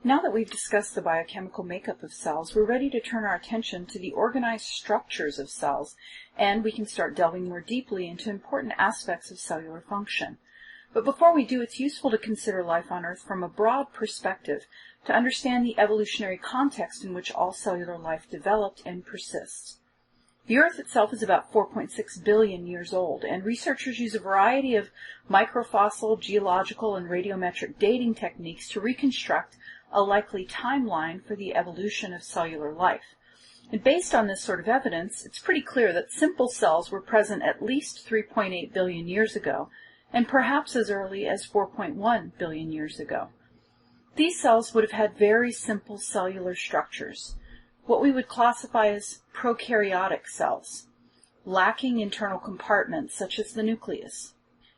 Now that we've discussed the biochemical makeup of cells, we're ready to turn our attention to the organized structures of cells, and we can start delving more deeply into important aspects of cellular function. But before we do, it's useful to consider life on Earth from a broad perspective to understand the evolutionary context in which all cellular life developed and persists. The Earth itself is about 4.6 billion years old, and researchers use a variety of microfossil, geological, and radiometric dating techniques to reconstruct a likely timeline for the evolution of cellular life. And based on this sort of evidence, it's pretty clear that simple cells were present at least 3.8 billion years ago, and perhaps as early as 4.1 billion years ago. These cells would have had very simple cellular structures, what we would classify as prokaryotic cells, lacking internal compartments such as the nucleus.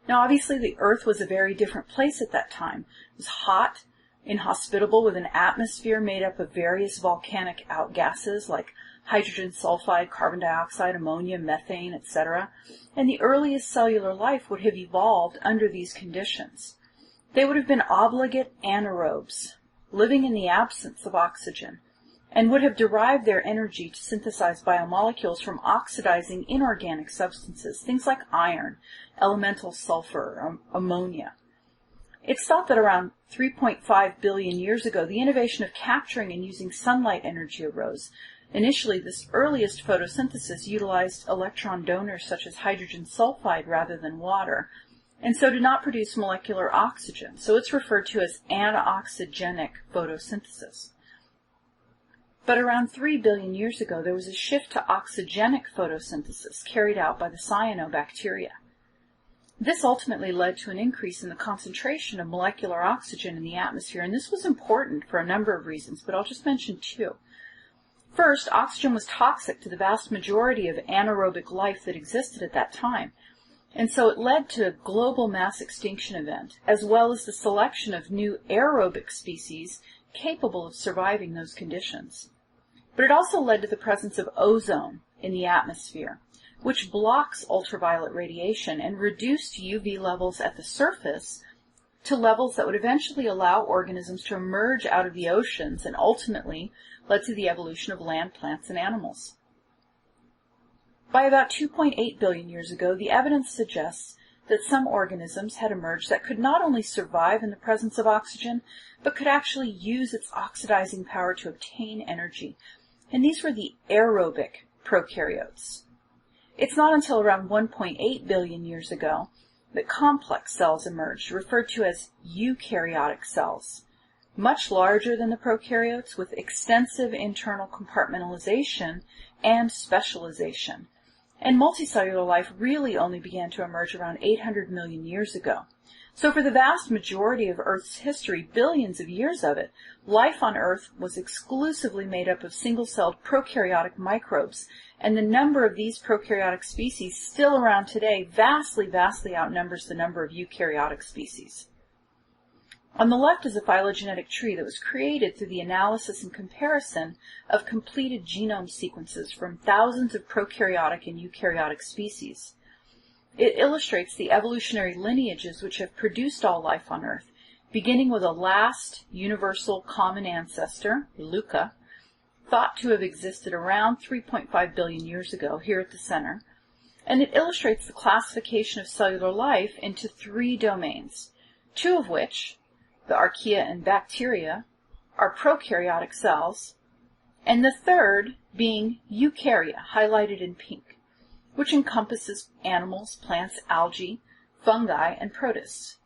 Now obviously the Earth was a very different place at that time. It was hot, inhospitable, with an atmosphere made up of various volcanic outgases like hydrogen sulfide, carbon dioxide, ammonia, methane, etc. And the earliest cellular life would have evolved under these conditions. They would have been obligate anaerobes, living in the absence of oxygen, and would have derived their energy to synthesize biomolecules from oxidizing inorganic substances, things like iron, elemental sulfur, ammonia. It's thought that around 3.5 billion years ago, the innovation of capturing and using sunlight energy arose. Initially, this earliest photosynthesis utilized electron donors such as hydrogen sulfide rather than water, and so did not produce molecular oxygen, so it's referred to as anoxygenic photosynthesis. But around 3 billion years ago, there was a shift to oxygenic photosynthesis carried out by the cyanobacteria. This ultimately led to an increase in the concentration of molecular oxygen in the atmosphere, and this was important for a number of reasons, but I'll just mention two. First, oxygen was toxic to the vast majority of anaerobic life that existed at that time, and so it led to a global mass extinction event, as well as the selection of new aerobic species capable of surviving those conditions. But it also led to the presence of ozone in the atmosphere, which blocks ultraviolet radiation and reduced UV levels at the surface to levels that would eventually allow organisms to emerge out of the oceans and ultimately led to the evolution of land plants and animals. By about 2.8 billion years ago, the evidence suggests that some organisms had emerged that could not only survive in the presence of oxygen, but could actually use its oxidizing power to obtain energy. And these were the aerobic prokaryotes. It's not until around 1.8 billion years ago that complex cells emerged, referred to as eukaryotic cells, much larger than the prokaryotes with extensive internal compartmentalization and specialization. And multicellular life really only began to emerge around 800 million years ago. So for the vast majority of Earth's history, billions of years of it, life on Earth was exclusively made up of single-celled prokaryotic microbes, and the number of these prokaryotic species still around today vastly outnumbers the number of eukaryotic species. On the left is a phylogenetic tree that was created through the analysis and comparison of completed genome sequences from thousands of prokaryotic and eukaryotic species. It illustrates the evolutionary lineages which have produced all life on Earth, beginning with a last universal common ancestor, Luca, thought to have existed around 3.5 billion years ago here at the center, and it illustrates the classification of cellular life into three domains, two of which, the archaea and bacteria, are prokaryotic cells, and the third being eukarya, highlighted in pink, which encompasses animals, plants, algae, fungi, and protists.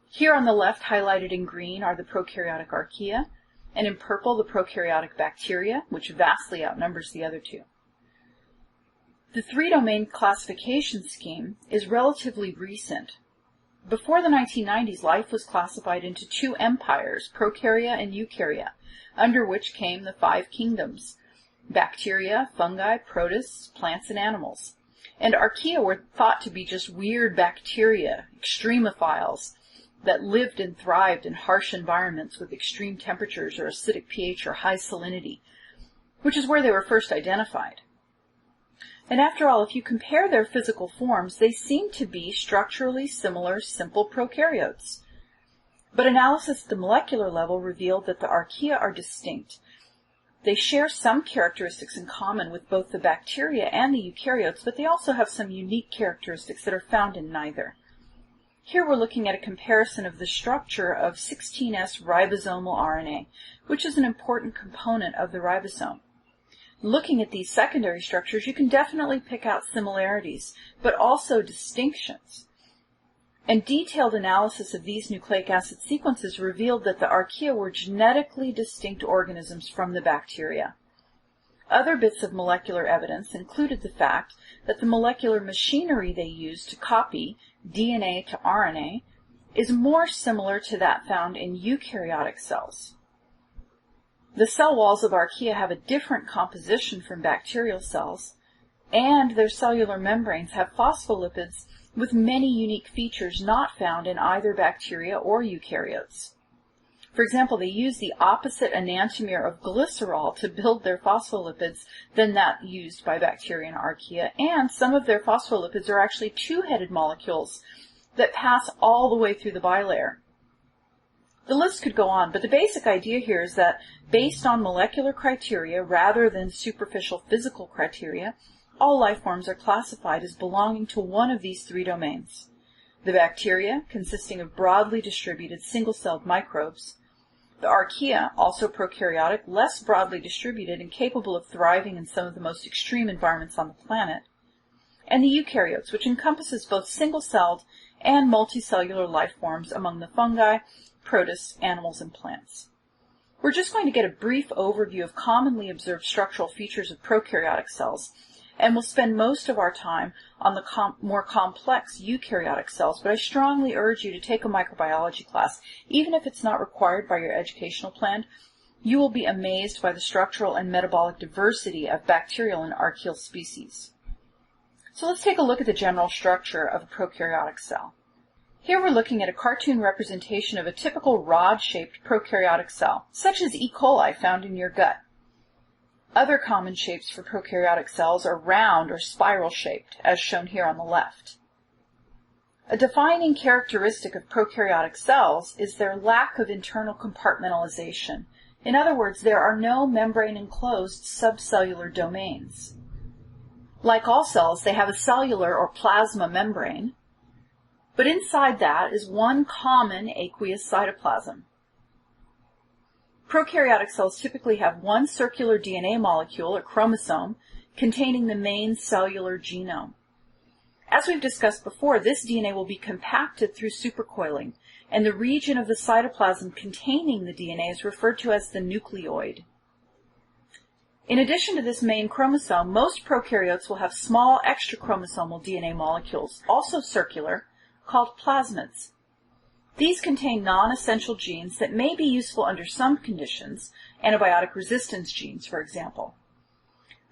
Here on the left, highlighted in green, are the prokaryotic archaea, and in purple, the prokaryotic bacteria, which vastly outnumbers the other two. The three-domain classification scheme is relatively recent. Before the 1990s, life was classified into two empires, prokarya and eukarya, under which came the five kingdoms: bacteria, fungi, protists, plants, and animals. And archaea were thought to be just weird bacteria, extremophiles, that lived and thrived in harsh environments with extreme temperatures or acidic pH or high salinity, which is where they were first identified. And after all, if you compare their physical forms, they seem to be structurally similar simple prokaryotes. But analysis at the molecular level revealed that the archaea are distinct. They share some characteristics in common with both the bacteria and the eukaryotes, but they also have some unique characteristics that are found in neither. Here we're looking at a comparison of the structure of 16S ribosomal RNA, which is an important component of the ribosome. Looking at these secondary structures, you can definitely pick out similarities, but also distinctions. And detailed analysis of these nucleic acid sequences revealed that the archaea were genetically distinct organisms from the bacteria. Other bits of molecular evidence included the fact that the molecular machinery they use to copy DNA to RNA is more similar to that found in eukaryotic cells. The cell walls of archaea have a different composition from bacterial cells, and their cellular membranes have phospholipids with many unique features not found in either bacteria or eukaryotes. For example, they use the opposite enantiomer of glycerol to build their phospholipids than that used by bacteria and archaea, and some of their phospholipids are actually two-headed molecules that pass all the way through the bilayer. The list could go on, but the basic idea here is that based on molecular criteria rather than superficial physical criteria, all life forms are classified as belonging to one of these three domains. The bacteria, consisting of broadly distributed single-celled microbes. The archaea, also prokaryotic, less broadly distributed and capable of thriving in some of the most extreme environments on the planet. And the eukaryotes, which encompasses both single-celled and multicellular life forms among the fungi, protists, animals, and plants. We're just going to get a brief overview of commonly observed structural features of prokaryotic cells, and we'll spend most of our time on the more complex eukaryotic cells, but I strongly urge you to take a microbiology class. Even if it's not required by your educational plan, you will be amazed by the structural and metabolic diversity of bacterial and archaeal species. So let's take a look at the general structure of a prokaryotic cell. Here we're looking at a cartoon representation of a typical rod-shaped prokaryotic cell, such as E. coli found in your gut. Other common shapes for prokaryotic cells are round or spiral-shaped, as shown here on the left. A defining characteristic of prokaryotic cells is their lack of internal compartmentalization. In other words, there are no membrane-enclosed subcellular domains. Like all cells, they have a cellular or plasma membrane, but inside that is one common aqueous cytoplasm. Prokaryotic cells typically have one circular DNA molecule, or chromosome, containing the main cellular genome. As we've discussed before, this DNA will be compacted through supercoiling, and the region of the cytoplasm containing the DNA is referred to as the nucleoid. In addition to this main chromosome, most prokaryotes will have small extrachromosomal DNA molecules, also circular, called plasmids. These contain non-essential genes that may be useful under some conditions, antibiotic resistance genes, for example.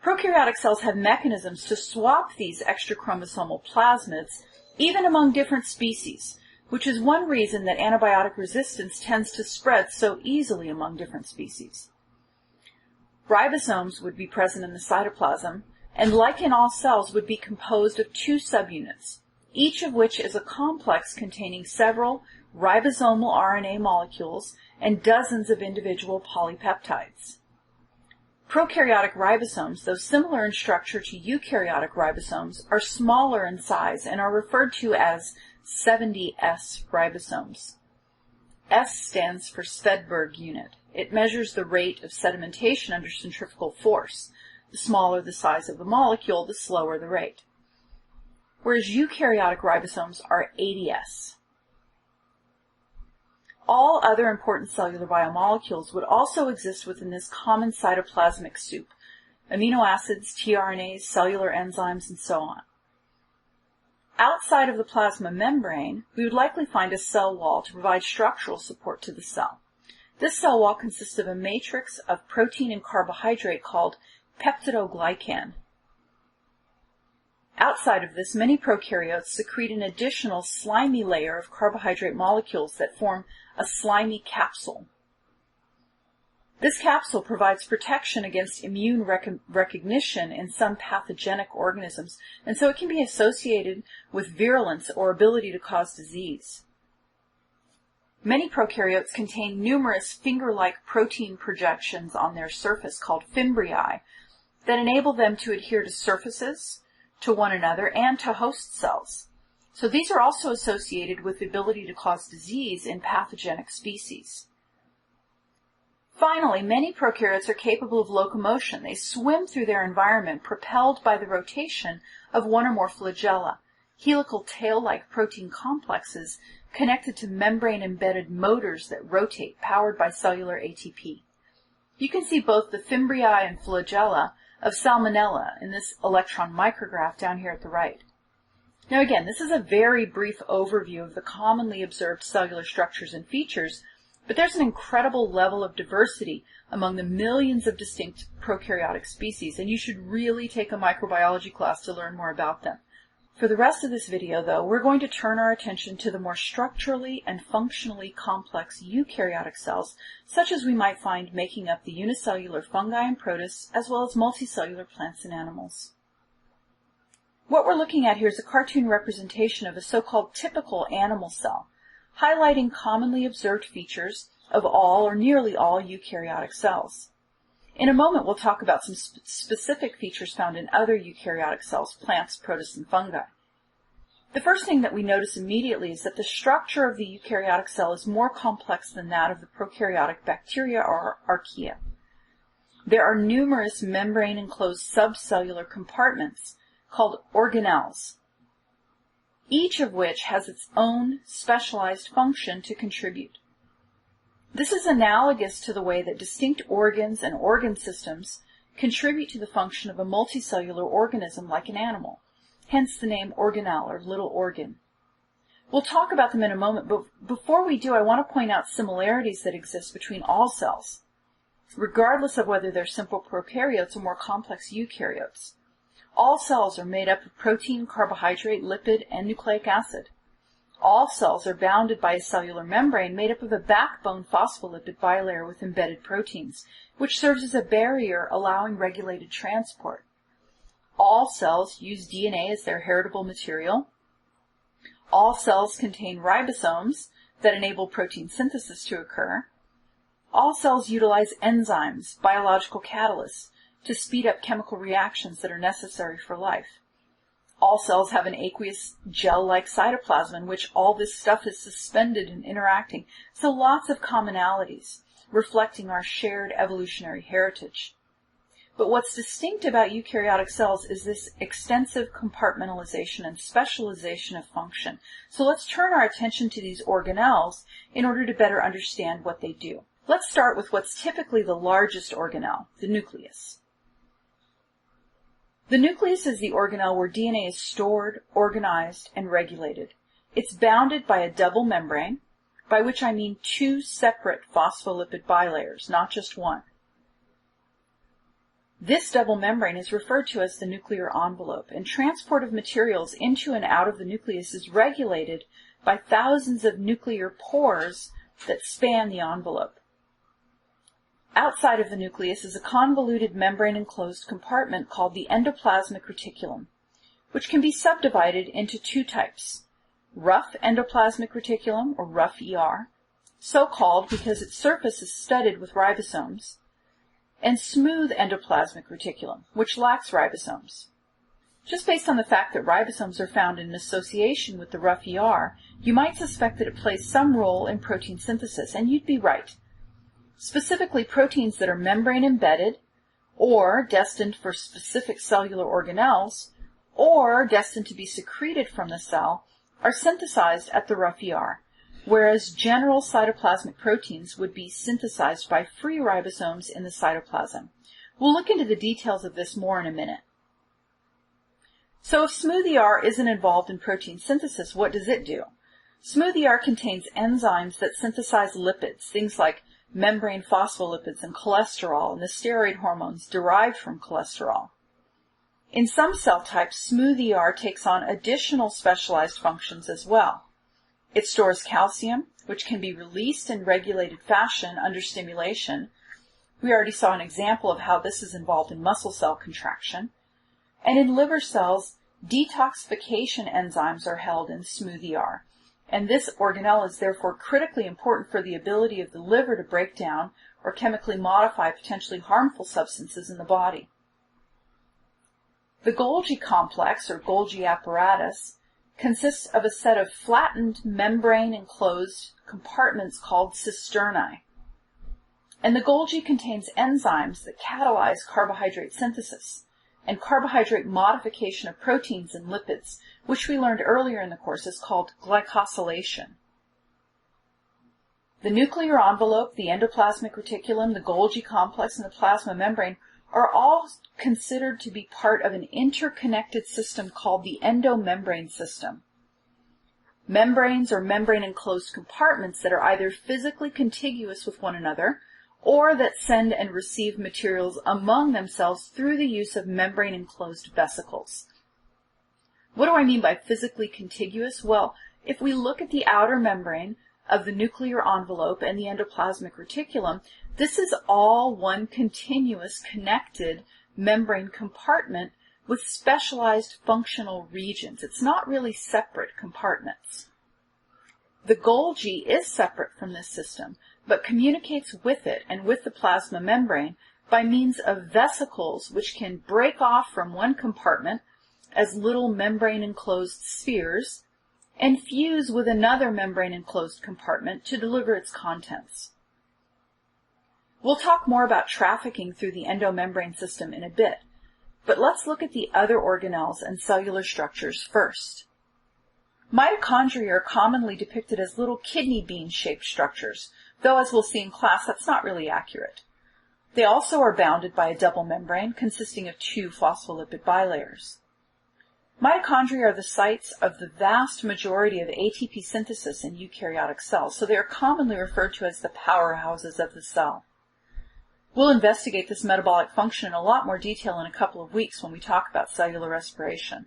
Prokaryotic cells have mechanisms to swap these extrachromosomal plasmids even among different species, which is one reason that antibiotic resistance tends to spread so easily among different species. Ribosomes would be present in the cytoplasm, and like in all cells would be composed of two subunits, each of which is a complex containing several ribosomal RNA molecules and dozens of individual polypeptides. Prokaryotic ribosomes, though similar in structure to eukaryotic ribosomes, are smaller in size and are referred to as 70S ribosomes. S stands for Svedberg unit. It measures the rate of sedimentation under centrifugal force. The smaller the size of the molecule, the slower the rate. Whereas eukaryotic ribosomes are 80S. All other important cellular biomolecules would also exist within this common cytoplasmic soup: amino acids, tRNAs, cellular enzymes, and so on. Outside of the plasma membrane, we would likely find a cell wall to provide structural support to the cell. This cell wall consists of a matrix of protein and carbohydrate called peptidoglycan. Outside of this, many prokaryotes secrete an additional slimy layer of carbohydrate molecules that form a slimy capsule. This capsule provides protection against immune recognition in some pathogenic organisms, and so it can be associated with virulence or ability to cause disease. Many prokaryotes contain numerous finger-like protein projections on their surface called fimbriae that enable them to adhere to surfaces, to one another, and to host cells. So these are also associated with the ability to cause disease in pathogenic species. Finally, many prokaryotes are capable of locomotion. They swim through their environment propelled by the rotation of one or more flagella, helical tail-like protein complexes connected to membrane-embedded motors that rotate, powered by cellular ATP. You can see both the fimbriae and flagella of Salmonella in this electron micrograph down here at the right. Now again, this is a very brief overview of the commonly observed cellular structures and features, but there's an incredible level of diversity among the millions of distinct prokaryotic species, and you should really take a microbiology class to learn more about them. For the rest of this video, though, we're going to turn our attention to the more structurally and functionally complex eukaryotic cells, such as we might find making up the unicellular fungi and protists, as well as multicellular plants and animals. What we're looking at here is a cartoon representation of a so-called typical animal cell, highlighting commonly observed features of all or nearly all eukaryotic cells. In a moment, we'll talk about some specific features found in other eukaryotic cells, plants, protists, and fungi. The first thing that we notice immediately is that the structure of the eukaryotic cell is more complex than that of the prokaryotic bacteria or archaea. There are numerous membrane-enclosed subcellular compartments called organelles, each of which has its own specialized function to contribute. This is analogous to the way that distinct organs and organ systems contribute to the function of a multicellular organism like an animal, hence the name organelle or little organ. We'll talk about them in a moment, but before we do, I want to point out similarities that exist between all cells, regardless of whether they're simple prokaryotes or more complex eukaryotes. All cells are made up of protein, carbohydrate, lipid, and nucleic acid. All cells are bounded by a cellular membrane made up of a backbone phospholipid bilayer with embedded proteins, which serves as a barrier allowing regulated transport. All cells use DNA as their heritable material. All cells contain ribosomes that enable protein synthesis to occur. All cells utilize enzymes, biological catalysts, to speed up chemical reactions that are necessary for life. All cells have an aqueous gel-like cytoplasm in which all this stuff is suspended and interacting, so lots of commonalities, reflecting our shared evolutionary heritage. But what's distinct about eukaryotic cells is this extensive compartmentalization and specialization of function. So let's turn our attention to these organelles in order to better understand what they do. Let's start with what's typically the largest organelle, the nucleus. The nucleus is the organelle where DNA is stored, organized, and regulated. It's bounded by a double membrane, by which I mean two separate phospholipid bilayers, not just one. This double membrane is referred to as the nuclear envelope, and transport of materials into and out of the nucleus is regulated by thousands of nuclear pores that span the envelope. Outside of the nucleus is a convoluted membrane-enclosed compartment called the endoplasmic reticulum, which can be subdivided into two types: rough endoplasmic reticulum, or rough ER, so called because its surface is studded with ribosomes, and smooth endoplasmic reticulum, which lacks ribosomes. Just based on the fact that ribosomes are found in association with the rough ER, you might suspect that it plays some role in protein synthesis, and you'd be right. Specifically, proteins that are membrane embedded, or destined for specific cellular organelles, or destined to be secreted from the cell, are synthesized at the rough ER, whereas general cytoplasmic proteins would be synthesized by free ribosomes in the cytoplasm. We'll look into the details of this more in a minute. So if smooth ER isn't involved in protein synthesis, what does it do? Smooth ER contains enzymes that synthesize lipids, things like membrane phospholipids and cholesterol, and the steroid hormones derived from cholesterol. In some cell types, smooth ER takes on additional specialized functions as well. It stores calcium, which can be released in regulated fashion under stimulation. We already saw an example of how this is involved in muscle cell contraction. And in liver cells, detoxification enzymes are held in smooth ER. and this organelle is therefore critically important for the ability of the liver to break down or chemically modify potentially harmful substances in the body. The Golgi complex, or Golgi apparatus, consists of a set of flattened membrane-enclosed compartments called cisternae. And the Golgi contains enzymes that catalyze carbohydrate synthesis and carbohydrate modification of proteins and lipids, which we learned earlier in the course is called glycosylation. The nuclear envelope, the endoplasmic reticulum, the Golgi complex, and the plasma membrane are all considered to be part of an interconnected system called the endomembrane system. Membranes or membrane-enclosed compartments that are either physically contiguous with one another or that send and receive materials among themselves through the use of membrane-enclosed vesicles. What do I mean by physically contiguous? Well, if we look at the outer membrane of the nuclear envelope and the endoplasmic reticulum, this is all one continuous connected membrane compartment with specialized functional regions. It's not really separate compartments. The Golgi is separate from this system, but communicates with it and with the plasma membrane by means of vesicles which can break off from one compartment as little membrane-enclosed spheres and fuse with another membrane-enclosed compartment to deliver its contents. We'll talk more about trafficking through the endomembrane system in a bit, but let's look at the other organelles and cellular structures first. Mitochondria are commonly depicted as little kidney bean-shaped structures, though as we'll see in class, that's not really accurate. They also are bounded by a double membrane consisting of two phospholipid bilayers. Mitochondria are the sites of the vast majority of ATP synthesis in eukaryotic cells, so they are commonly referred to as the powerhouses of the cell. We'll investigate this metabolic function in a lot more detail in a couple of weeks when we talk about cellular respiration.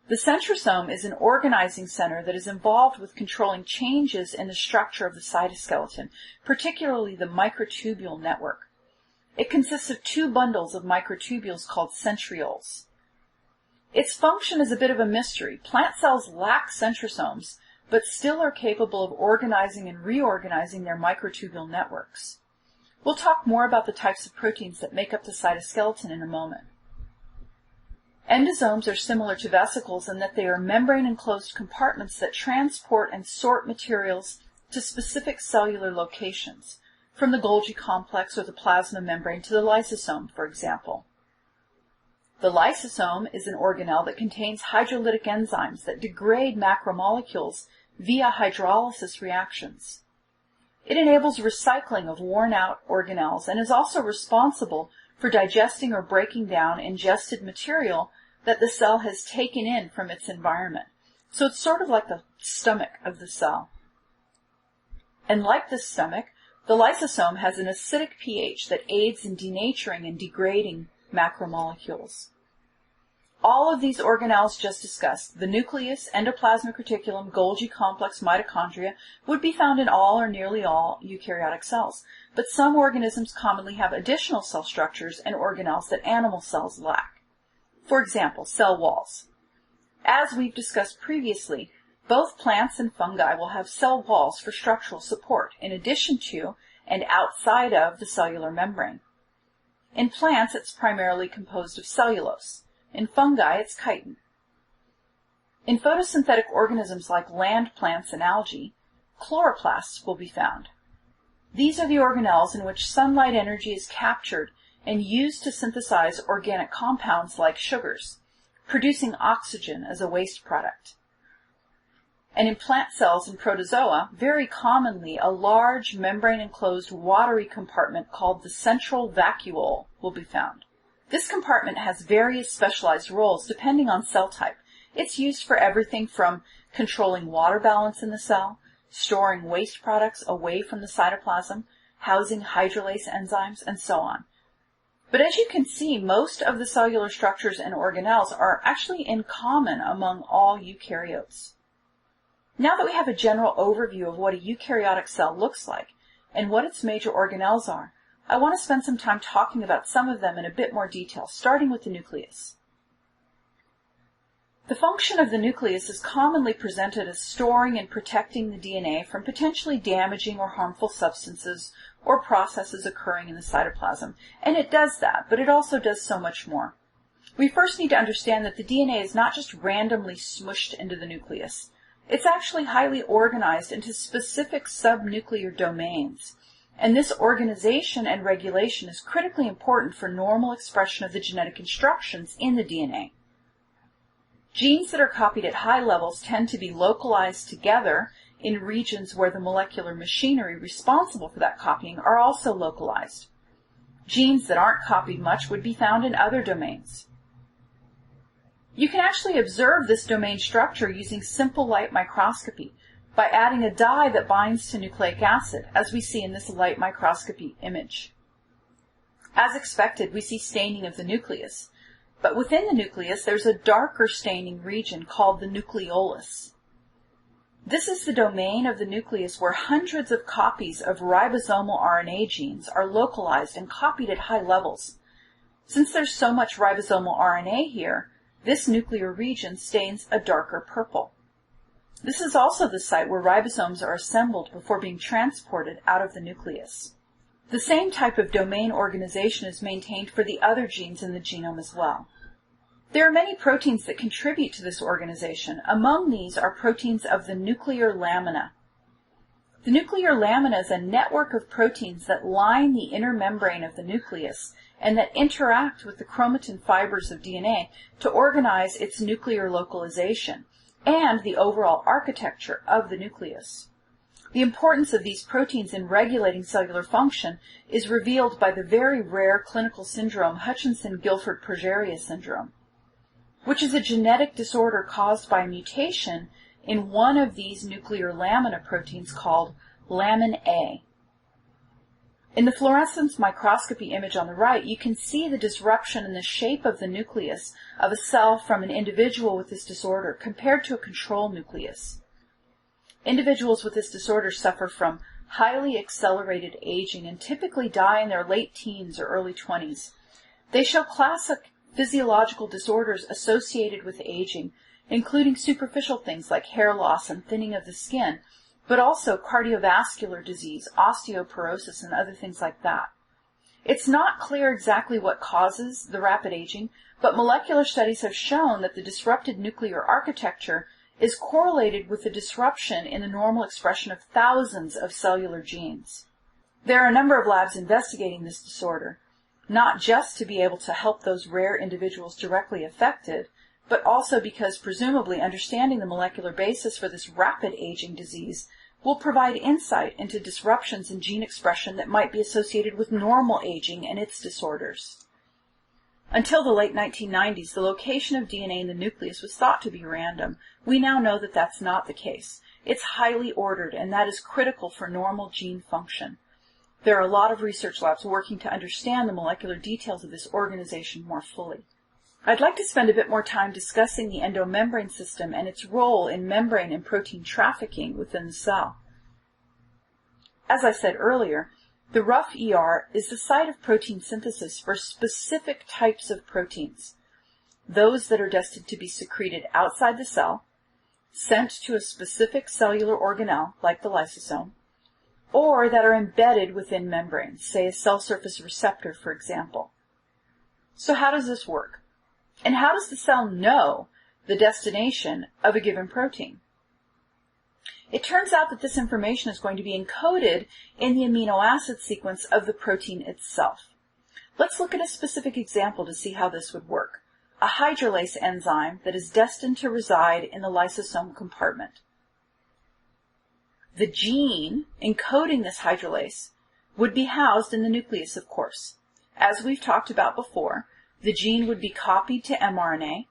The centrosome is an organizing center that is involved with controlling changes in the structure of the cytoskeleton, particularly the microtubule network. It consists of two bundles of microtubules called centrioles. Its function is a bit of a mystery. Plant cells lack centrosomes, but still are capable of organizing and reorganizing their microtubule networks. We'll talk more about the types of proteins that make up the cytoskeleton in a moment. Endosomes are similar to vesicles in that they are membrane-enclosed compartments that transport and sort materials to specific cellular locations, from the Golgi complex or the plasma membrane to the lysosome, for example. The lysosome is an organelle that contains hydrolytic enzymes that degrade macromolecules via hydrolysis reactions. It enables recycling of worn-out organelles and is also responsible for digesting or breaking down ingested material that the cell has taken in from its environment. So it's sort of like the stomach of the cell. And like the stomach, the lysosome has an acidic pH that aids in denaturing and degrading macromolecules. All of these organelles just discussed, the nucleus, endoplasmic reticulum, Golgi complex, mitochondria, would be found in all or nearly all eukaryotic cells, but some organisms commonly have additional cell structures and organelles that animal cells lack. For example, cell walls. As we've discussed previously, both plants and fungi will have cell walls for structural support, in addition to and outside of the cellular membrane. In plants, it's primarily composed of cellulose. In fungi, it's chitin. In photosynthetic organisms like land plants and algae, chloroplasts will be found. These are the organelles in which sunlight energy is captured and used to synthesize organic compounds like sugars, producing oxygen as a waste product. And in plant cells and protozoa, very commonly a large membrane-enclosed watery compartment called the central vacuole will be found. This compartment has various specialized roles depending on cell type. It's used for everything from controlling water balance in the cell, storing waste products away from the cytoplasm, housing hydrolase enzymes, and so on. But as you can see, most of the cellular structures and organelles are actually in common among all eukaryotes. Now that we have a general overview of what a eukaryotic cell looks like and what its major organelles are, I want to spend some time talking about some of them in a bit more detail, starting with the nucleus. The function of the nucleus is commonly presented as storing and protecting the DNA from potentially damaging or harmful substances or processes occurring in the cytoplasm. And it does that, but it also does so much more. We first need to understand that the DNA is not just randomly smushed into the nucleus. It's actually highly organized into specific subnuclear domains. And this organization and regulation is critically important for normal expression of the genetic instructions in the DNA. Genes that are copied at high levels tend to be localized together in regions where the molecular machinery responsible for that copying are also localized. Genes that aren't copied much would be found in other domains. You can actually observe this domain structure using simple light microscopy by adding a dye that binds to nucleic acid, as we see in this light microscopy image. As expected, we see staining of the nucleus. But within the nucleus, there's a darker staining region called the nucleolus. This is the domain of the nucleus where hundreds of copies of ribosomal RNA genes are localized and copied at high levels. Since there's so much ribosomal RNA here, this nuclear region stains a darker purple. This is also the site where ribosomes are assembled before being transported out of the nucleus. The same type of domain organization is maintained for the other genes in the genome as well. There are many proteins that contribute to this organization. Among these are proteins of the nuclear lamina. The nuclear lamina is a network of proteins that line the inner membrane of the nucleus and that interact with the chromatin fibers of DNA to organize its nuclear localization and the overall architecture of the nucleus. The importance of these proteins in regulating cellular function is revealed by the very rare clinical syndrome Hutchinson-Gilford-Progeria syndrome, which is a genetic disorder caused by a mutation in one of these nuclear lamina proteins called lamin A. In the fluorescence microscopy image on the right, you can see the disruption in the shape of the nucleus of a cell from an individual with this disorder compared to a control nucleus. Individuals with this disorder suffer from highly accelerated aging and typically die in their late teens or early 20s. They show classic physiological disorders associated with aging, including superficial things like hair loss and thinning of the skin, but also cardiovascular disease, osteoporosis, and other things like that. It's not clear exactly what causes the rapid aging, but molecular studies have shown that the disrupted nuclear architecture is correlated with the disruption in the normal expression of thousands of cellular genes. There are a number of labs investigating this disorder, not just to be able to help those rare individuals directly affected, but also because presumably understanding the molecular basis for this rapid aging disease will provide insight into disruptions in gene expression that might be associated with normal aging and its disorders. Until the late 1990s, the location of DNA in the nucleus was thought to be random. We now know that that's not the case. It's highly ordered, and that is critical for normal gene function. There are a lot of research labs working to understand the molecular details of this organization more fully. I'd like to spend a bit more time discussing the endomembrane system and its role in membrane and protein trafficking within the cell. As I said earlier, the rough ER is the site of protein synthesis for specific types of proteins, those that are destined to be secreted outside the cell, sent to a specific cellular organelle, like the lysosome, or that are embedded within membranes, say a cell surface receptor, for example. So how does this work? And how does the cell know the destination of a given protein? It turns out that this information is going to be encoded in the amino acid sequence of the protein itself. Let's look at a specific example to see how this would work. A hydrolase enzyme that is destined to reside in the lysosome compartment. The gene encoding this hydrolase would be housed in the nucleus, of course. As we've talked about before, the gene would be copied to mRNA,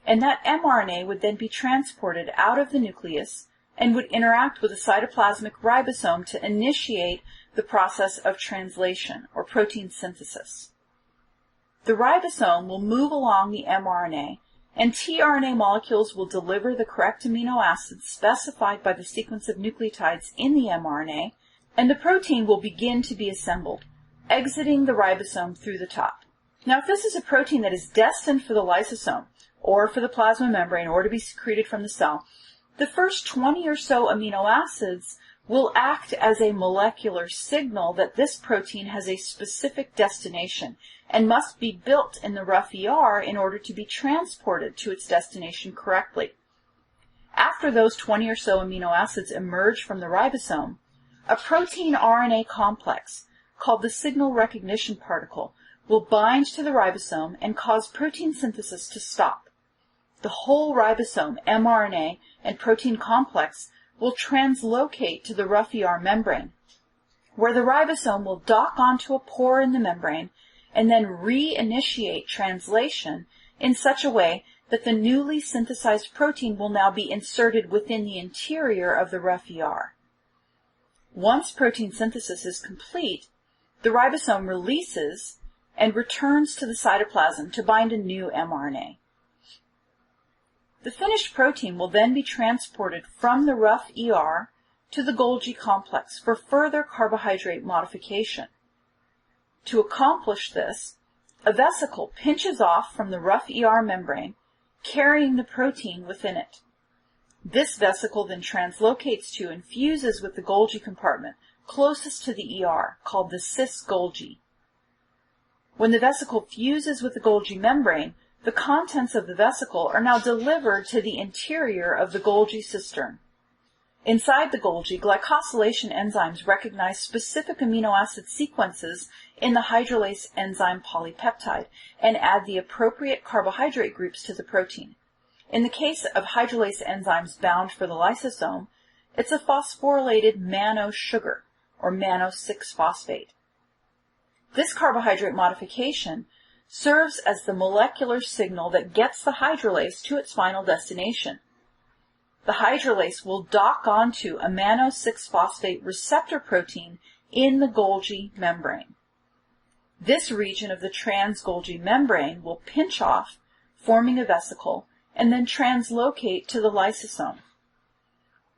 and that mRNA would then be transported out of the nucleus and would interact with a cytoplasmic ribosome to initiate the process of translation, or protein synthesis. The ribosome will move along the mRNA, and tRNA molecules will deliver the correct amino acids specified by the sequence of nucleotides in the mRNA, and the protein will begin to be assembled, exiting the ribosome through the top. Now, if this is a protein that is destined for the lysosome, or for the plasma membrane, or to be secreted from the cell, the first 20 or so amino acids will act as a molecular signal that this protein has a specific destination and must be built in the rough ER in order to be transported to its destination correctly. After those 20 or so amino acids emerge from the ribosome, a protein RNA complex called the signal recognition particle will bind to the ribosome and cause protein synthesis to stop. The whole ribosome, mRNA, and protein complex will translocate to the rough ER membrane, where the ribosome will dock onto a pore in the membrane and then reinitiate translation in such a way that the newly synthesized protein will now be inserted within the interior of the rough ER. Once protein synthesis is complete, the ribosome releases and returns to the cytoplasm to bind a new mRNA. The finished protein will then be transported from the rough ER to the Golgi complex for further carbohydrate modification. To accomplish this, a vesicle pinches off from the rough ER membrane, carrying the protein within it. This vesicle then translocates to and fuses with the Golgi compartment closest to the ER, called the cis-Golgi. When the vesicle fuses with the Golgi membrane, the contents of the vesicle are now delivered to the interior of the Golgi cistern. Inside the Golgi, glycosylation enzymes recognize specific amino acid sequences in the hydrolase enzyme polypeptide and add the appropriate carbohydrate groups to the protein. In the case of hydrolase enzymes bound for the lysosome, it's a phosphorylated mannose sugar, or mannose 6-phosphate. This carbohydrate modification serves as the molecular signal that gets the hydrolase to its final destination. The hydrolase will dock onto a mannose 6-phosphate receptor protein in the Golgi membrane. This region of the trans-Golgi membrane will pinch off, forming a vesicle, and then translocate to the lysosome.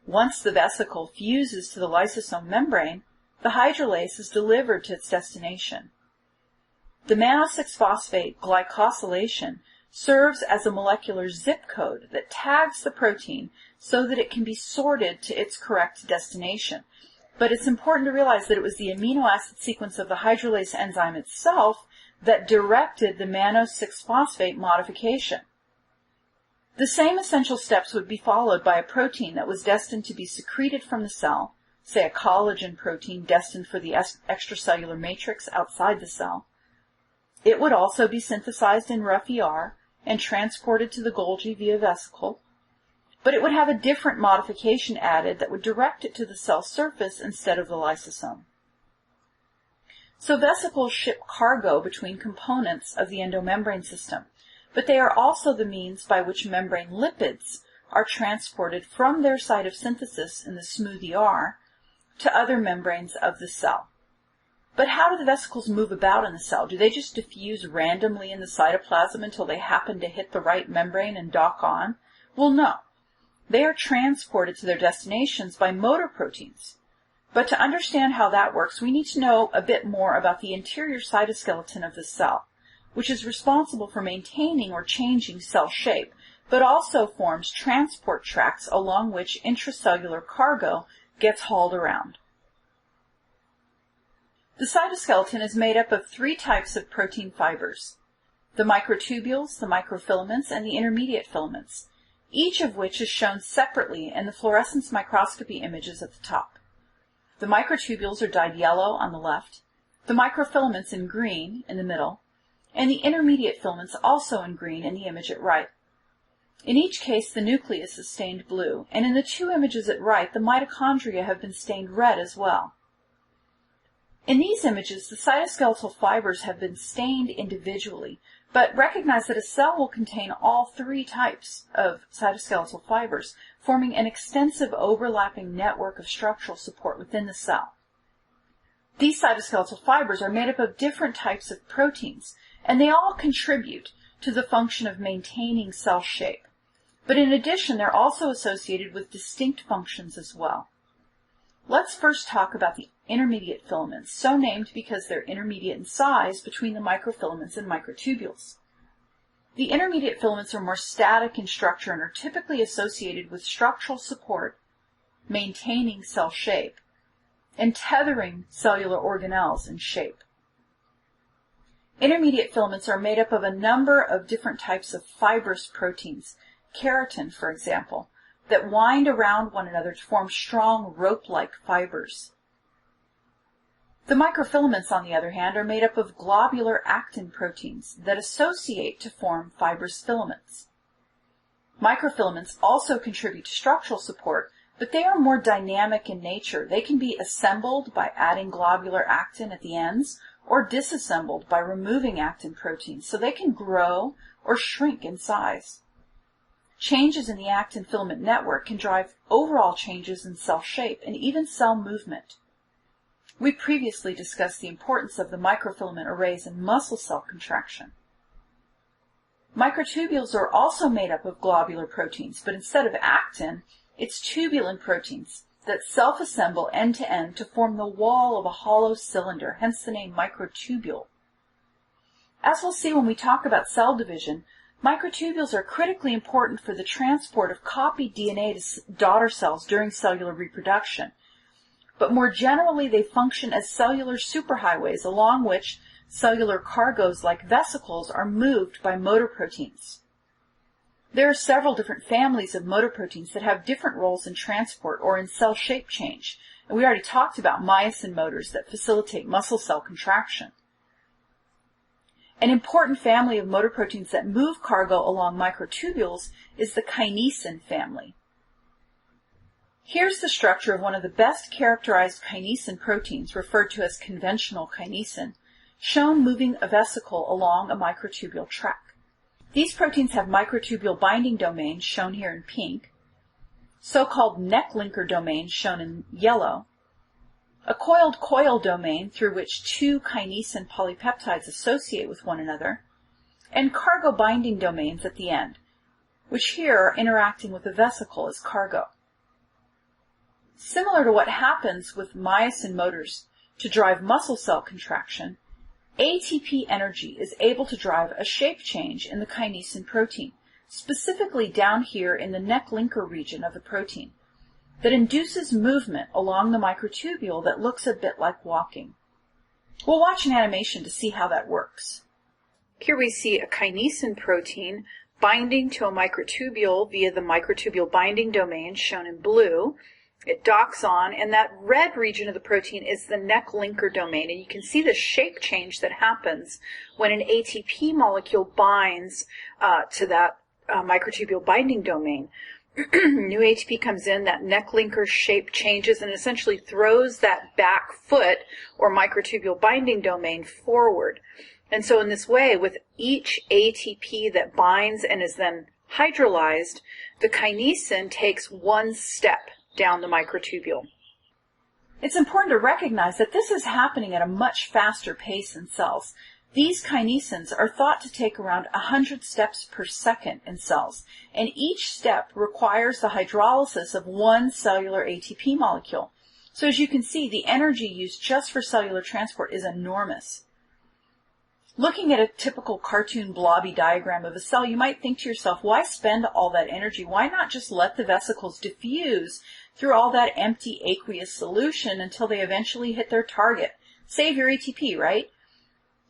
Once the vesicle fuses to the lysosome membrane, the hydrolase is delivered to its destination. The mannose 6-phosphate glycosylation serves as a molecular zip code that tags the protein so that it can be sorted to its correct destination. But it's important to realize that it was the amino acid sequence of the hydrolase enzyme itself that directed the mannose 6-phosphate modification. The same essential steps would be followed by a protein that was destined to be secreted from the cell, say a collagen protein destined for the extracellular matrix outside the cell. It would also be synthesized in rough ER and transported to the Golgi via vesicle, but it would have a different modification added that would direct it to the cell surface instead of the lysosome. So vesicles ship cargo between components of the endomembrane system, but they are also the means by which membrane lipids are transported from their site of synthesis in the smooth ER to other membranes of the cell. But how do the vesicles move about in the cell? Do they just diffuse randomly in the cytoplasm until they happen to hit the right membrane and dock on? Well, no. They are transported to their destinations by motor proteins. But to understand how that works, we need to know a bit more about the interior cytoskeleton of the cell, which is responsible for maintaining or changing cell shape, but also forms transport tracts along which intracellular cargo gets hauled around. The cytoskeleton is made up of 3 types of protein fibers: the microtubules, the microfilaments, and the intermediate filaments, each of which is shown separately in the fluorescence microscopy images at the top. The microtubules are dyed yellow on the left, the microfilaments in green in the middle, and the intermediate filaments also in green in the image at right. In each case, the nucleus is stained blue, and in the 2 images at right, the mitochondria have been stained red as well. In these images, the cytoskeletal fibers have been stained individually, but recognize that a cell will contain all 3 types of cytoskeletal fibers, forming an extensive overlapping network of structural support within the cell. These cytoskeletal fibers are made up of different types of proteins, and they all contribute to the function of maintaining cell shape. But in addition, they're also associated with distinct functions as well. Let's first talk about the intermediate filaments, so named because they're intermediate in size between the microfilaments and microtubules. The intermediate filaments are more static in structure and are typically associated with structural support, maintaining cell shape, and tethering cellular organelles in shape. Intermediate filaments are made up of a number of different types of fibrous proteins, keratin, for example, that wind around one another to form strong rope-like fibers. The microfilaments, on the other hand, are made up of globular actin proteins that associate to form fibrous filaments. Microfilaments also contribute to structural support, but they are more dynamic in nature. They can be assembled by adding globular actin at the ends or disassembled by removing actin proteins, so they can grow or shrink in size. Changes in the actin filament network can drive overall changes in cell shape and even cell movement. We previously discussed the importance of the microfilament arrays in muscle cell contraction. Microtubules are also made up of globular proteins, but instead of actin, it's tubulin proteins that self-assemble end-to-end to form the wall of a hollow cylinder, hence the name microtubule. As we'll see when we talk about cell division, microtubules are critically important for the transport of copied DNA to daughter cells during cellular reproduction. But more generally, they function as cellular superhighways along which cellular cargoes like vesicles are moved by motor proteins. There are several different families of motor proteins that have different roles in transport or in cell shape change, and we already talked about myosin motors that facilitate muscle cell contraction. An important family of motor proteins that move cargo along microtubules is the kinesin family. Here's the structure of one of the best characterized kinesin proteins, referred to as conventional kinesin, shown moving a vesicle along a microtubule track. These proteins have microtubule binding domains, shown here in pink, so-called neck linker domains, shown in yellow, a coiled coil domain through which two kinesin polypeptides associate with one another, and cargo binding domains at the end, which here are interacting with the vesicle as cargo. Similar to what happens with myosin motors to drive muscle cell contraction, ATP energy is able to drive a shape change in the kinesin protein, specifically down here in the neck linker region of the protein, that induces movement along the microtubule that looks a bit like walking. We'll watch an animation to see how that works. Here we see a kinesin protein binding to a microtubule via the microtubule binding domain, shown in blue. It docks on, and that red region of the protein is the neck linker domain, and you can see the shape change that happens when an ATP molecule binds to that microtubule binding domain. New ATP comes in, that neck linker shape changes and essentially throws that back foot or microtubule binding domain forward. And so in this way, with each ATP that binds and is then hydrolyzed, the kinesin takes one step down the microtubule. It's important to recognize that this is happening at a much faster pace in cells. These kinesins are thought to take around 100 steps per second in cells, and each step requires the hydrolysis of one cellular ATP molecule. So as you can see, the energy used just for cellular transport is enormous. Looking at a typical cartoon blobby diagram of a cell, you might think to yourself, why spend all that energy? Why not just let the vesicles diffuse through all that empty aqueous solution until they eventually hit their target? Save your ATP, right?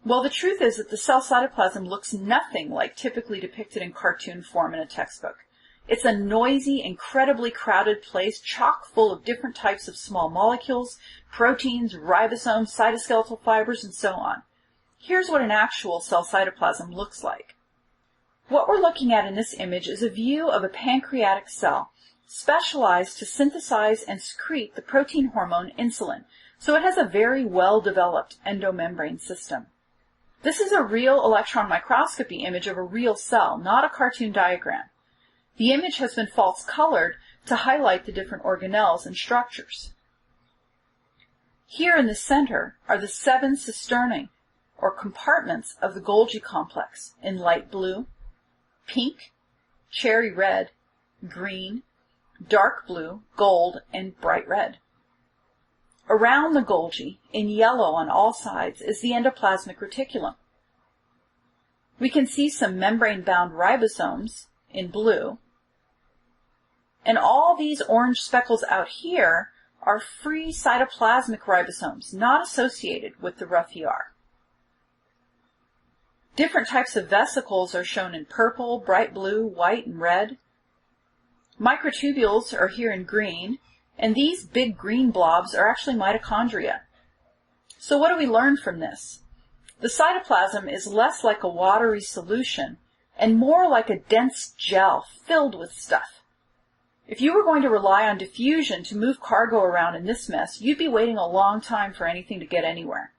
Well, the truth is that the cell cytoplasm looks nothing like typically depicted in cartoon form in a textbook. It's a noisy, incredibly crowded place, chock full of different types of small molecules, proteins, ribosomes, cytoskeletal fibers, and so on. Here's what an actual cell cytoplasm looks like. What we're looking at in this image is a view of a pancreatic cell, specialized to synthesize and secrete the protein hormone insulin, so it has a very well-developed endomembrane system. This is a real electron microscopy image of a real cell, not a cartoon diagram. The image has been false colored to highlight the different organelles and structures. Here in the center are the 7 cisternae, or compartments of the Golgi complex, in light blue, pink, cherry red, green, dark blue, gold, and bright red. Around the Golgi, in yellow on all sides, is the endoplasmic reticulum. We can see some membrane-bound ribosomes in blue. And all these orange speckles out here are free cytoplasmic ribosomes, not associated with the rough ER. Different types of vesicles are shown in purple, bright blue, white, and red. Microtubules are here in green, and these big green blobs are actually mitochondria. So what do we learn from this? The cytoplasm is less like a watery solution and more like a dense gel filled with stuff. If you were going to rely on diffusion to move cargo around in this mess, you'd be waiting a long time for anything to get anywhere.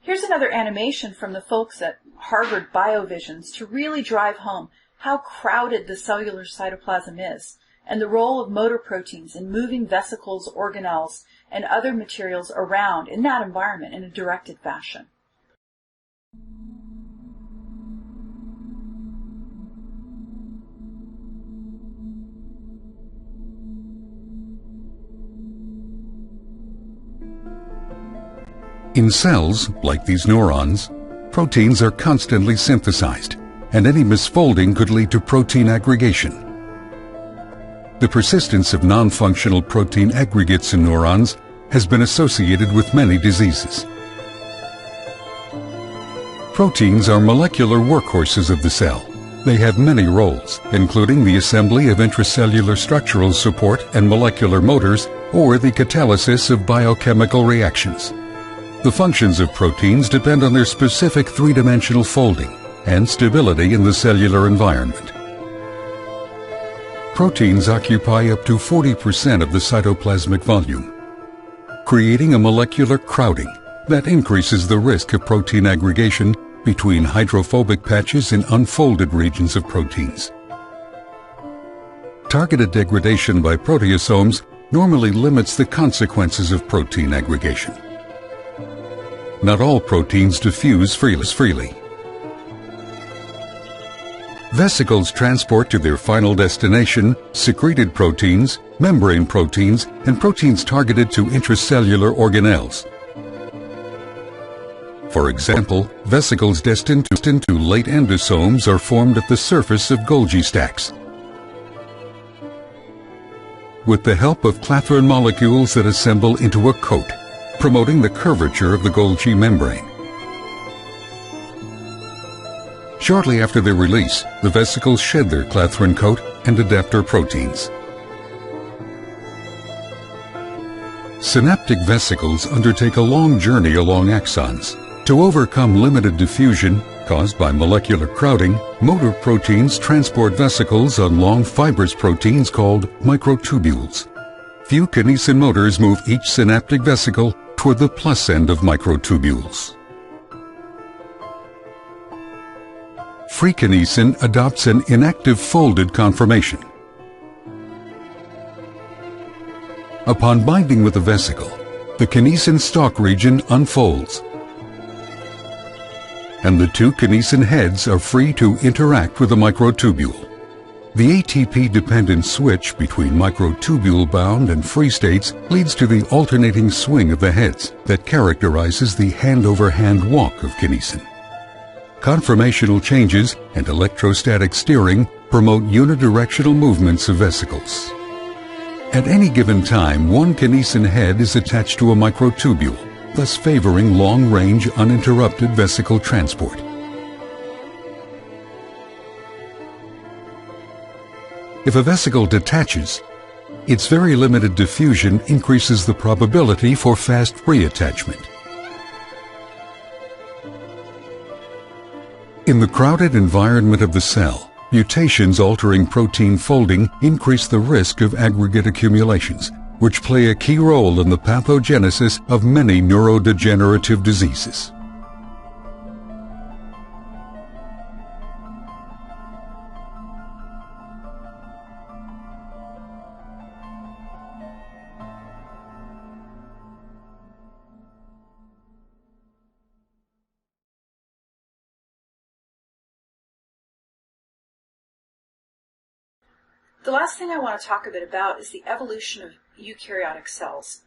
Here's another animation from the folks at Harvard BioVisions to really drive home how crowded the cellular cytoplasm is and the role of motor proteins in moving vesicles, organelles, and other materials around in that environment in a directed fashion. In cells, like these neurons, proteins are constantly synthesized, and any misfolding could lead to protein aggregation. The persistence of non-functional protein aggregates in neurons has been associated with many diseases. Proteins are molecular workhorses of the cell. They have many roles, including the assembly of intracellular structural support and molecular motors, or the catalysis of biochemical reactions. The functions of proteins depend on their specific three-dimensional folding and stability in the cellular environment. Proteins occupy up to 40% of the cytoplasmic volume, creating a molecular crowding that increases the risk of protein aggregation between hydrophobic patches in unfolded regions of proteins. Targeted degradation by proteasomes normally limits the consequences of protein aggregation. Not all proteins diffuse freely. Vesicles transport to their final destination secreted proteins, membrane proteins, and proteins targeted to intracellular organelles. For example, vesicles destined to late endosomes are formed at the surface of Golgi stacks. With the help of clathrin molecules that assemble into a coat, promoting the curvature of the Golgi membrane. Shortly after their release, the vesicles shed their clathrin coat and adaptor proteins. Synaptic vesicles undertake a long journey along axons. To overcome limited diffusion caused by molecular crowding, motor proteins transport vesicles on long fibrous proteins called microtubules. Few kinesin motors move each synaptic vesicle toward the plus end of microtubules. Free kinesin adopts an inactive folded conformation. Upon binding with the vesicle, the kinesin stalk region unfolds, and the two kinesin heads are free to interact with the microtubule. The ATP-dependent switch between microtubule-bound and free states leads to the alternating swing of the heads that characterizes the hand-over-hand walk of kinesin. Conformational changes and electrostatic steering promote unidirectional movements of vesicles. At any given time, one kinesin head is attached to a microtubule, thus favoring long-range uninterrupted vesicle transport. If a vesicle detaches, its very limited diffusion increases the probability for fast reattachment. In the crowded environment of the cell, mutations altering protein folding increase the risk of aggregate accumulations, which play a key role in the pathogenesis of many neurodegenerative diseases. The last thing I want to talk a bit about is the evolution of eukaryotic cells,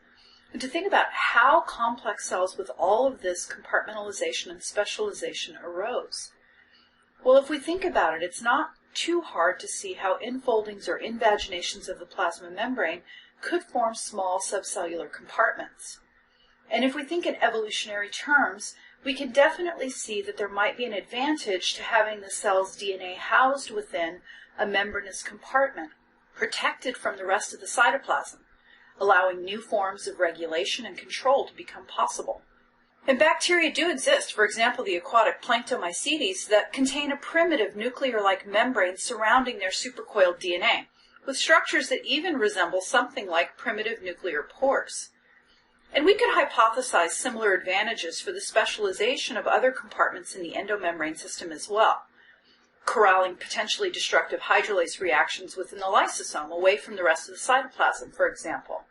and to think about how complex cells with all of this compartmentalization and specialization arose. Well, if we think about it, it's not too hard to see how infoldings or invaginations of the plasma membrane could form small subcellular compartments. And if we think in evolutionary terms, we can definitely see that there might be an advantage to having the cell's DNA housed within a membranous compartment, protected from the rest of the cytoplasm, allowing new forms of regulation and control to become possible. And bacteria do exist, for example, the aquatic Planktomycetes, that contain a primitive nuclear-like membrane surrounding their supercoiled DNA, with structures that even resemble something like primitive nuclear pores. And we could hypothesize similar advantages for the specialization of other compartments in the endomembrane system as well, corralling potentially destructive hydrolase reactions within the lysosome away from the rest of the cytoplasm, for example.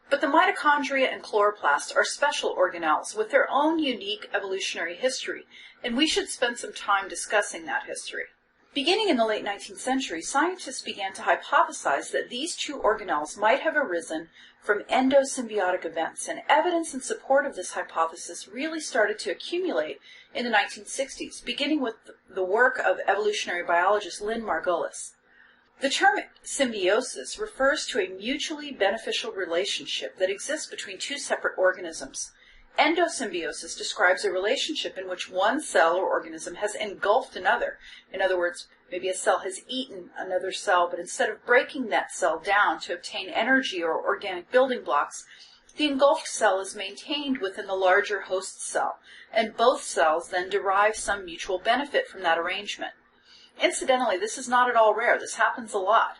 But the mitochondria and chloroplasts are special organelles with their own unique evolutionary history, and we should spend some time discussing that history. Beginning in the late 19th century, scientists began to hypothesize that these two organelles might have arisen from endosymbiotic events, and evidence in support of this hypothesis really started to accumulate in the 1960s, beginning with the work of evolutionary biologist Lynn Margulis. The term symbiosis refers to a mutually beneficial relationship that exists between two separate organisms. Endosymbiosis describes a relationship in which one cell or organism has engulfed another. In other words, maybe a cell has eaten another cell, but instead of breaking that cell down to obtain energy or organic building blocks, the engulfed cell is maintained within the larger host cell, and both cells then derive some mutual benefit from that arrangement. Incidentally, this is not at all rare. This happens a lot.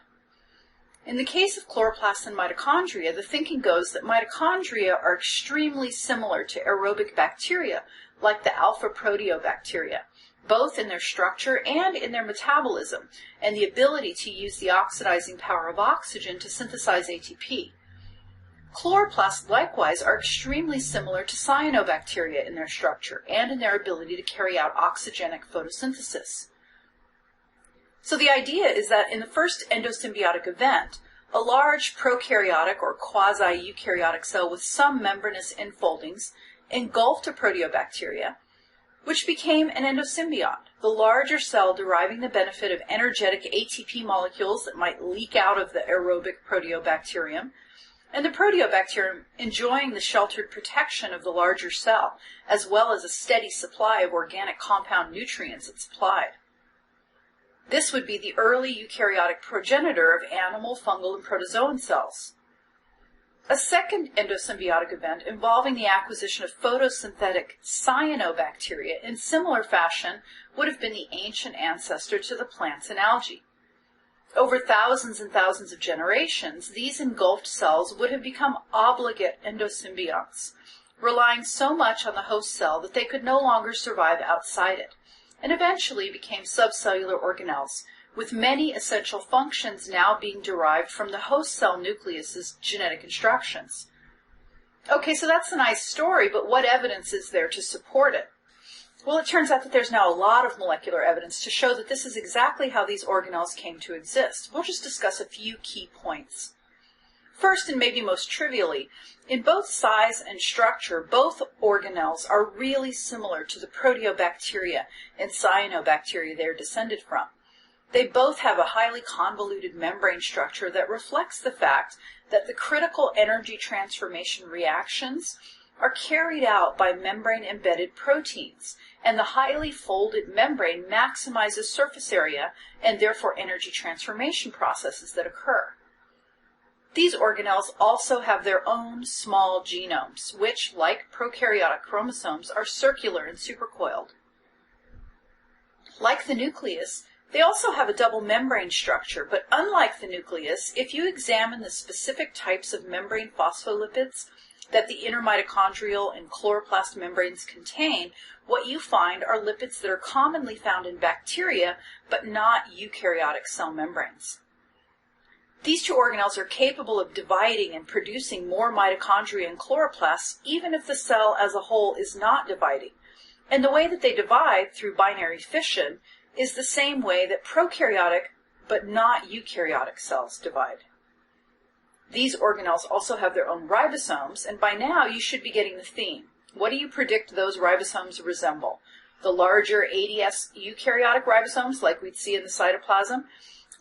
In the case of chloroplasts and mitochondria, the thinking goes that mitochondria are extremely similar to aerobic bacteria, like the alpha proteobacteria, both in their structure and in their metabolism, and the ability to use the oxidizing power of oxygen to synthesize ATP. Chloroplasts likewise are extremely similar to cyanobacteria in their structure and in their ability to carry out oxygenic photosynthesis. So the idea is that in the first endosymbiotic event, a large prokaryotic or quasi-eukaryotic cell with some membranous enfoldings engulfed a proteobacteria, which became an endosymbiont, the larger cell deriving the benefit of energetic ATP molecules that might leak out of the aerobic proteobacterium, and the proteobacterium enjoying the sheltered protection of the larger cell, as well as a steady supply of organic compound nutrients it supplied. This would be the early eukaryotic progenitor of animal, fungal, and protozoan cells. A second endosymbiotic event involving the acquisition of photosynthetic cyanobacteria in similar fashion would have been the ancient ancestor to the plants and algae. Over thousands and thousands of generations, these engulfed cells would have become obligate endosymbionts, relying so much on the host cell that they could no longer survive outside it, and eventually became subcellular organelles, with many essential functions now being derived from the host cell nucleus's genetic instructions. Okay, so that's a nice story, but what evidence is there to support it? Well, it turns out that there's now a lot of molecular evidence to show that this is exactly how these organelles came to exist. We'll just discuss a few key points. First, and maybe most trivially, in both size and structure, both organelles are really similar to the proteobacteria and cyanobacteria they are descended from. They both have a highly convoluted membrane structure that reflects the fact that the critical energy transformation reactions are carried out by membrane-embedded proteins, and the highly folded membrane maximizes surface area and therefore energy transformation processes that occur. These organelles also have their own small genomes, which, like prokaryotic chromosomes, are circular and supercoiled. Like the nucleus, they also have a double membrane structure, but unlike the nucleus, if you examine the specific types of membrane phospholipids that the intermitochondrial and chloroplast membranes contain, what you find are lipids that are commonly found in bacteria, but not eukaryotic cell membranes. These two organelles are capable of dividing and producing more mitochondria and chloroplasts, even if the cell as a whole is not dividing. And the way that they divide, through binary fission, is the same way that prokaryotic but not eukaryotic cells divide. These organelles also have their own ribosomes, and by now you should be getting the theme. What do you predict those ribosomes resemble? the larger 80S eukaryotic ribosomes like we'd see in the cytoplasm,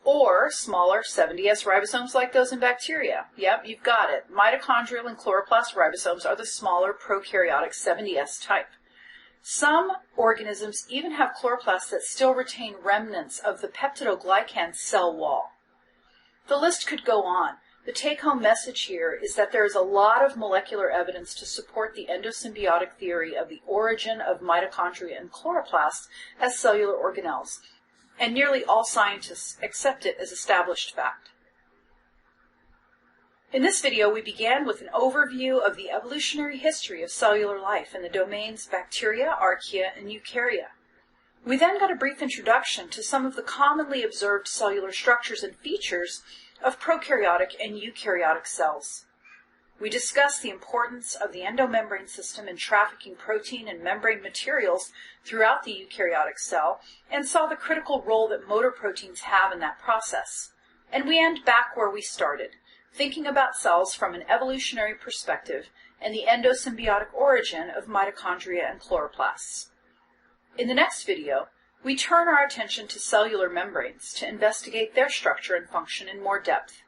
or smaller 70S ribosomes like those in bacteria. Yep, you've got it. Mitochondrial and chloroplast ribosomes are the smaller prokaryotic 70S type. Some organisms even have chloroplasts that still retain remnants of the peptidoglycan cell wall. The list could go on. The take-home message here is that there is a lot of molecular evidence to support the endosymbiotic theory of the origin of mitochondria and chloroplasts as cellular organelles, and nearly all scientists accept it as established fact. In this video, we began with an overview of the evolutionary history of cellular life in the domains bacteria, archaea, and eukarya. We then got a brief introduction to some of the commonly observed cellular structures and features of prokaryotic and eukaryotic cells. We discussed the importance of the endomembrane system in trafficking protein and membrane materials throughout the eukaryotic cell, and saw the critical role that motor proteins have in that process. And we end back where we started, thinking about cells from an evolutionary perspective and the endosymbiotic origin of mitochondria and chloroplasts. In the next video, we turn our attention to cellular membranes to investigate their structure and function in more depth.